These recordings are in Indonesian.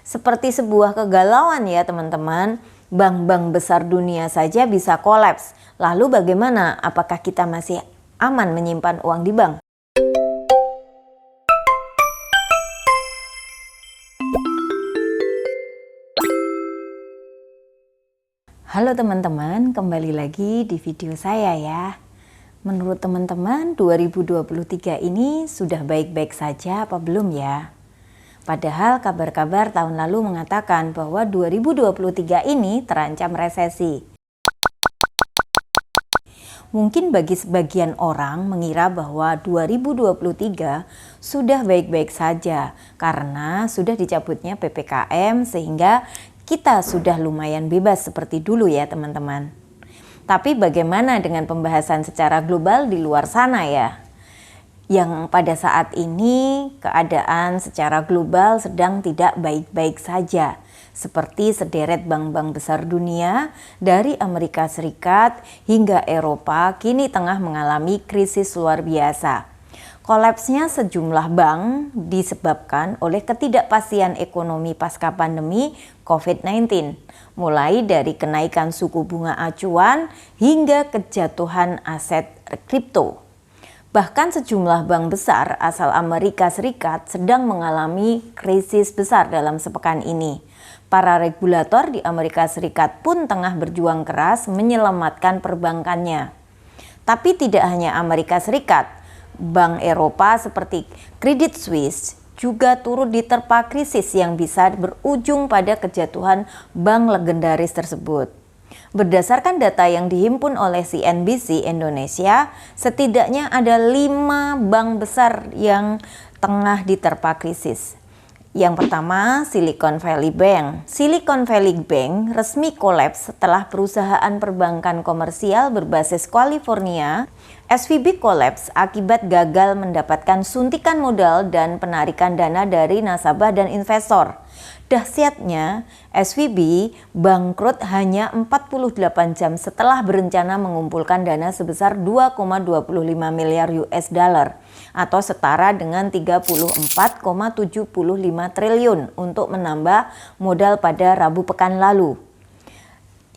Seperti sebuah kegalauan ya teman-teman, bank-bank besar dunia saja bisa kolaps. Lalu bagaimana? Apakah kita masih aman menyimpan uang di bank? Halo teman-teman, kembali lagi di video saya ya. Menurut teman-teman, 2023 ini sudah baik-baik saja apa belum ya? Padahal kabar-kabar tahun lalu mengatakan bahwa 2023 ini terancam resesi. Mungkin bagi sebagian orang mengira bahwa 2023 sudah baik-baik saja karena sudah dicabutnya PPKM sehingga kita sudah lumayan bebas seperti dulu ya teman-teman. Tapi bagaimana dengan pembahasan secara global di luar sana ya? Yang pada saat ini keadaan secara global sedang tidak baik-baik saja. Seperti sederet bank-bank besar dunia dari Amerika Serikat hingga Eropa kini tengah mengalami krisis luar biasa. Kolapsnya sejumlah bank disebabkan oleh ketidakpastian ekonomi pasca pandemi COVID-19, mulai dari kenaikan suku bunga acuan hingga kejatuhan aset kripto. Bahkan sejumlah bank besar asal Amerika Serikat sedang mengalami krisis besar dalam sepekan ini. Para regulator di Amerika Serikat pun tengah berjuang keras menyelamatkan perbankannya. Tapi tidak hanya Amerika Serikat, bank Eropa seperti Credit Suisse juga turut diterpa krisis yang bisa berujung pada kejatuhan bank legendaris tersebut. Berdasarkan data yang dihimpun oleh CNBC Indonesia, setidaknya ada 5 bank besar yang tengah diterpa krisis. Yang pertama, Silicon Valley Bank. Silicon Valley Bank resmi kolaps setelah perusahaan perbankan komersial berbasis California, SVB kolaps akibat gagal mendapatkan suntikan modal dan penarikan dana dari nasabah dan investor. Dahsyatnya, SVB bangkrut hanya 48 jam setelah berencana mengumpulkan dana sebesar 2,25 miliar US dollar atau setara dengan 34,75 triliun untuk menambah modal pada Rabu pekan lalu.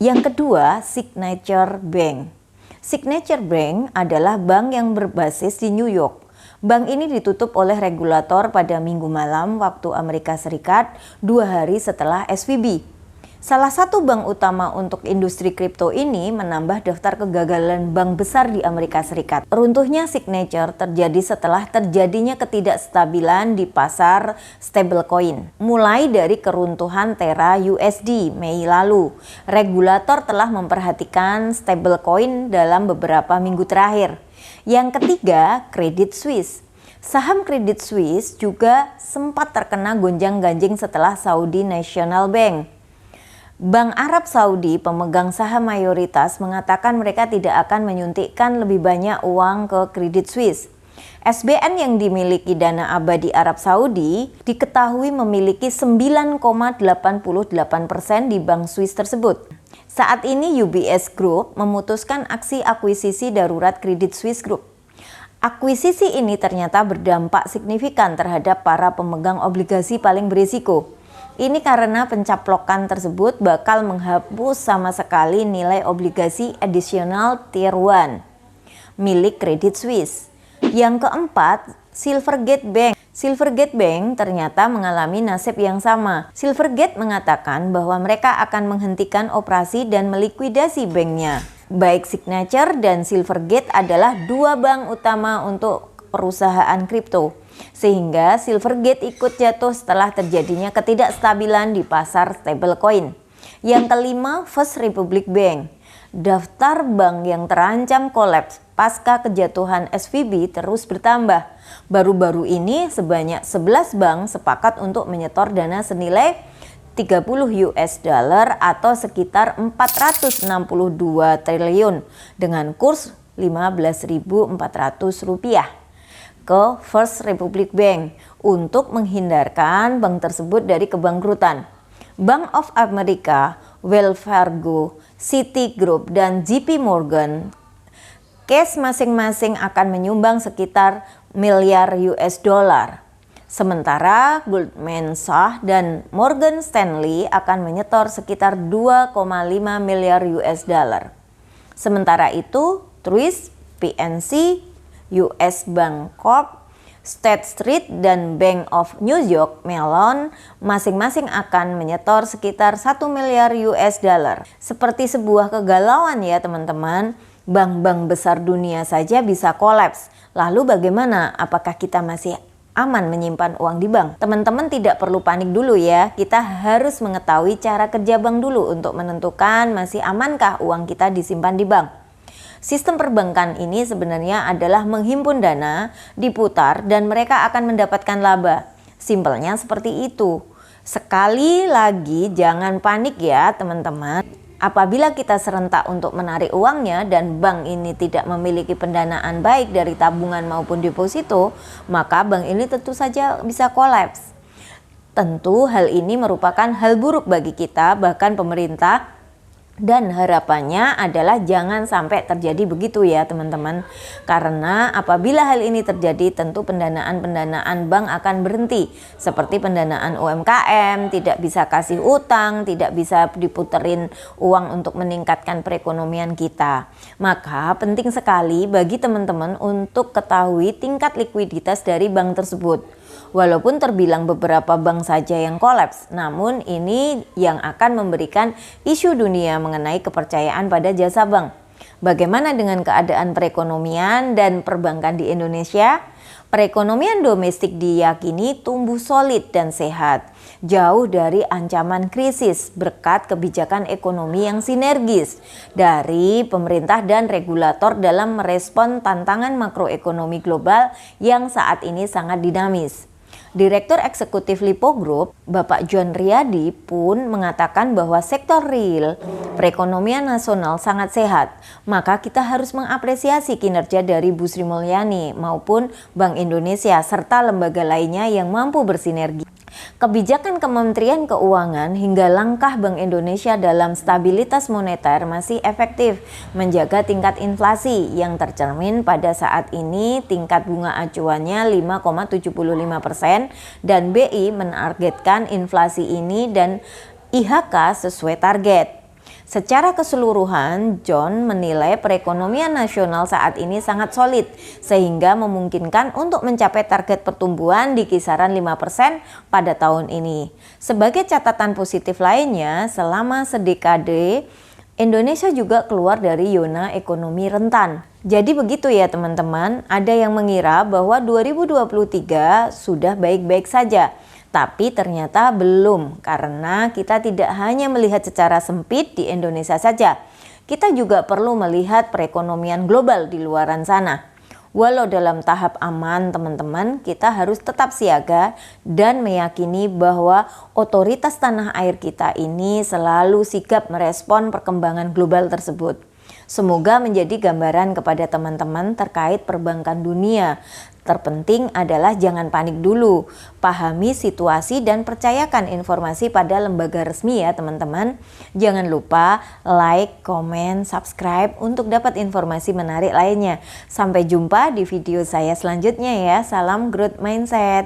Yang kedua, Signature Bank. Signature Bank adalah bank yang berbasis di New York. Bank ini ditutup oleh regulator pada Minggu malam waktu Amerika Serikat 2 hari setelah SVB. Salah satu bank utama untuk industri kripto ini menambah daftar kegagalan bank besar di Amerika Serikat. Runtuhnya Signature terjadi setelah terjadinya ketidakstabilan di pasar stablecoin. Mulai dari keruntuhan Terra USD Mei lalu, regulator telah memperhatikan stablecoin dalam beberapa minggu terakhir. Yang ketiga, Credit Suisse. Saham Credit Suisse juga sempat terkena gonjang-ganjing setelah Saudi National Bank. Bank Arab Saudi, pemegang saham mayoritas, mengatakan mereka tidak akan menyuntikkan lebih banyak uang ke Credit Suisse. SBN yang dimiliki Dana Abadi Arab Saudi diketahui memiliki 9,88% di Bank Swiss tersebut. Saat ini UBS Group memutuskan aksi akuisisi darurat Credit Suisse Group. Akuisisi ini ternyata berdampak signifikan terhadap para pemegang obligasi paling berisiko. Ini karena pencaplokan tersebut bakal menghapus sama sekali nilai obligasi additional Tier 1 milik Credit Suisse. Yang keempat, Silvergate Bank. Silvergate Bank ternyata mengalami nasib yang sama. Silvergate mengatakan bahwa mereka akan menghentikan operasi dan melikuidasi banknya. Baik Signature dan Silvergate adalah 2 bank utama untuk perusahaan kripto. Sehingga Silvergate ikut jatuh setelah terjadinya ketidakstabilan di pasar stablecoin. Yang kelima, First Republic Bank. Daftar bank yang terancam kolaps pasca kejatuhan SVB terus bertambah. Baru-baru ini sebanyak 11 bank sepakat untuk menyetor dana senilai 30 US dollar atau sekitar 462 triliun dengan kurs 15.400 rupiah ke First Republic Bank untuk menghindarkan bank tersebut dari kebangkrutan. Bank of America, Wells Fargo, Citigroup, dan JP Morgan case masing-masing akan menyumbang sekitar miliar US dollar. Sementara Goldman Sachs dan Morgan Stanley akan menyetor sekitar 2,5 miliar US dollar. Sementara itu, Truist, PNC, US Bank Corp, State Street, dan Bank of New York Mellon masing-masing akan menyetor sekitar 1 miliar US dollar. Seperti sebuah kegalauan ya teman-teman, bank-bank besar dunia saja bisa kolaps. Lalu bagaimana? Apakah kita masih aman menyimpan uang di bank? Teman-teman tidak perlu panik dulu ya, kita harus mengetahui cara kerja bank dulu untuk menentukan masih amankah uang kita disimpan di bank. Sistem perbankan ini sebenarnya adalah menghimpun dana, diputar, dan mereka akan mendapatkan laba. Simpelnya seperti itu. Sekali lagi jangan panik ya teman-teman. Apabila kita serentak untuk menarik uangnya dan bank ini tidak memiliki pendanaan baik dari tabungan maupun deposito, maka bank ini tentu saja bisa kolaps. Tentu hal ini merupakan hal buruk bagi kita, bahkan pemerintah. Dan harapannya adalah jangan sampai terjadi begitu ya teman-teman. Karena apabila hal ini terjadi tentu pendanaan bank akan berhenti. Seperti pendanaan UMKM, tidak bisa kasih utang, tidak bisa diputerin uang untuk meningkatkan perekonomian kita. Maka penting sekali bagi teman-teman untuk ketahui tingkat likuiditas dari bank tersebut. Walaupun terbilang beberapa bank saja yang kolaps, namun ini yang akan memberikan isu dunia mengenai kepercayaan pada jasa bank. Bagaimana dengan keadaan perekonomian dan perbankan di Indonesia? Perekonomian domestik diyakini tumbuh solid dan sehat, jauh dari ancaman krisis berkat kebijakan ekonomi yang sinergis dari pemerintah dan regulator dalam merespon tantangan makroekonomi global yang saat ini sangat dinamis. Direktur Eksekutif Lipo Group, Bapak John Riyadi pun mengatakan bahwa sektor real perekonomian nasional sangat sehat. Maka kita harus mengapresiasi kinerja dari Bu Sri Mulyani maupun Bank Indonesia serta lembaga lainnya yang mampu bersinergi. Kebijakan Kementerian Keuangan hingga langkah Bank Indonesia dalam stabilitas moneter masih efektif menjaga tingkat inflasi yang tercermin pada saat ini tingkat bunga acuannya 5,75% dan BI menargetkan inflasi ini dan IHK sesuai target. Secara keseluruhan, John menilai perekonomian nasional saat ini sangat solid sehingga memungkinkan untuk mencapai target pertumbuhan di kisaran 5% pada tahun ini. Sebagai catatan positif lainnya, selama sedekade Indonesia juga keluar dari zona ekonomi rentan. Jadi begitu ya teman-teman, ada yang mengira bahwa 2023 sudah baik-baik saja. Tapi ternyata belum, karena kita tidak hanya melihat secara sempit di Indonesia saja. Kita juga perlu melihat perekonomian global di luaran sana. Walau dalam tahap aman teman-teman, kita harus tetap siaga dan meyakini bahwa otoritas tanah air kita ini selalu sigap merespon perkembangan global tersebut. Semoga menjadi gambaran kepada teman-teman terkait perbankan dunia. Terpenting adalah jangan panik dulu, pahami situasi dan percayakan informasi pada lembaga resmi ya teman-teman. Jangan lupa like, komen, subscribe untuk dapat informasi menarik lainnya. Sampai jumpa di video saya selanjutnya ya, salam growth mindset.